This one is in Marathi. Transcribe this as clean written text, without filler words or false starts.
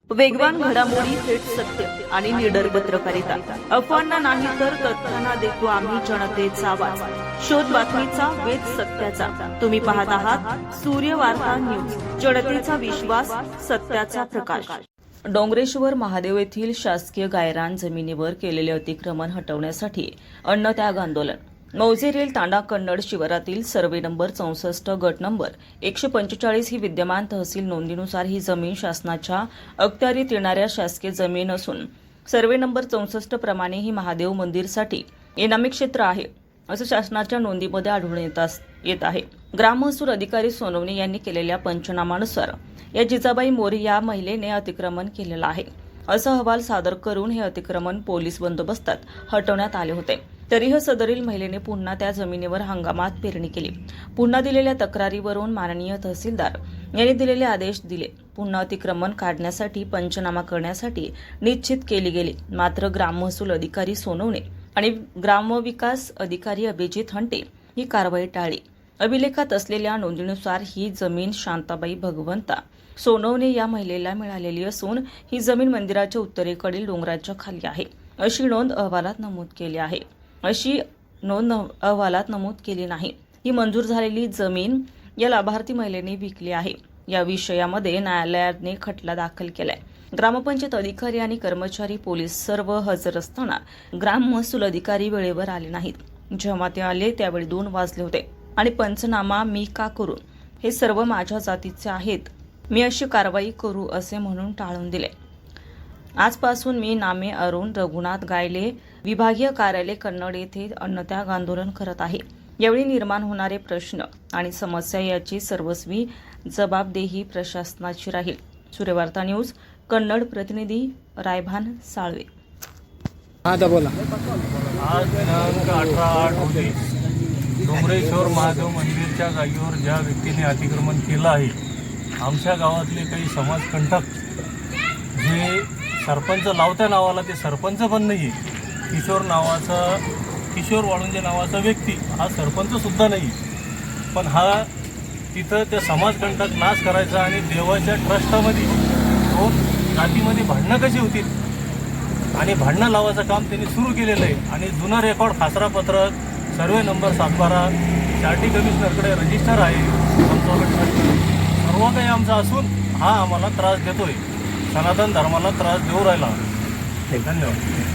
वेगवान घडामोडी, थेट सत्य आणि निडर पत्रकारिता. अफवांना नाही तर तथ्यांना देतो आम्ही जनतेचा आवाज. शोध बातमीचा, वेध सत्याचा. तुम्ही पाहत आहात सूर्यवार्ता न्यूज. जनतेचा विश्वास, सत्याचा प्रकाश. डोंगरेश्वर महादेव येथील शासकीय गायरान जमिनीवर केलेले अतिक्रमण हटवण्यासाठी अन्नत्याग आंदोलन. मौजे रेल तांडा कन्नड शिवारातील सर्वे नंबर 64 गट नंबर 145 ही विद्यमान तहसील नोंदीनुसार ही जमीन शासनाच्या अखत्यारीत येणाऱ्या शासकीय जमीन असून सर्वे नंबर 64 प्रमाणे ही महादेव मंदिरसाठी इनामी क्षेत्र आहे असं शासनाच्या नोंदीमध्ये आढळून येत आहे. ग्राममहसूल अधिकारी सोनवणे यांनी केलेल्या पंचनामानुसार या जिजाबाई मोरे या महिलेने अतिक्रमण केलेलं आहे असा अहवाल सादर करून हे अतिक्रमण पोलीस बंदोबस्तात हटवण्यात आले होते. तरीही सदरील महिलेने पुन्हा त्या जमिनीवर हंगामात पेरणी केली. पुन्हा दिलेल्या तक्रारीवरून माननीय तहसीलदार यांनी दिलेले आदेश दिले. पुन्हा अतिक्रमण काढण्यासाठी पंचनामा करण्यासाठी निश्चित केली गेली. मात्र ग्राममहसूल अधिकारी सोनवणे आणि ग्रामविकास अधिकारी अभिजित हंटे ही कारवाई टाळली. अभिलेखात असलेल्या नोंदीनुसार ही जमीन शांताबाई भगवंता सोनवणे या महिलेला मिळालेली असून ही जमीन मंदिराच्या उत्तरेकडील डोंगराच्या खाली आहे अशी नोंद अहवालात नमूद केली नाही. ही मंजूर झालेली जमीन या लाभार्थी महिलेने विकली आहे. या विषयामध्ये न्यायालयाने खटला दाखल केलाय. ग्रामपंचायत अधिकारी आणि कर्मचारी, पोलीस सर्व हजर असताना ग्राम महसूल अधिकारी वेळेवर आले नाहीत. जेव्हा ते आले त्यावेळी 2 वाजले होते आणि पंचनामा मी का करू, हे सर्व माझ्या जातीचे आहेत, मी अशी कारवाई करू असे म्हणून टाळून दिले. आजपासून मी नामे अरुण रघुनाथ गायले, विभागीय कार्यालय कन्नड येथे अन्नत्याग आंदोलन करत आहे. यावेळी निर्माण होणारे प्रश्न आणि समस्या याची सर्वस्वी जबाबदेही प्रशासनाची राहील. सूर्यवार्ता न्यूज कन्नड प्रतिनिधी रायभान साळवे. आता बोला. आज दिनांक 18/8 डोंगरेश्वर महादेव मंदिरच्या जागेवर ज्या व्यक्तीने अतिक्रमण केलं आहे, आमच्या गावातले काही समाजकंटक जे सरपंच लावत्या नावाला ते सरपंच पण नाही, किशोर वाळुंजे नावाचा व्यक्ती हा सरपंच सुद्धा नाही, पण हा तिथं त्या समाजकंटक नाश करायचा आणि देवाच्या ट्रस्टामध्ये 2 जातीमध्ये भांडणं कशी होतील आणि भांडणं लावायचं काम त्यांनी सुरू केलेलं आहे. आणि जुनं रेकॉर्ड, फासरा पत्रक, सर्वे नंबर 712 चार्टी कमिशनरकडे रजिस्टर आहे. सर्व काही आमचं असून हा आम्हाला त्रास देतोय, सनातन धर्माला त्रास देऊ राहिला. धन्यवाद.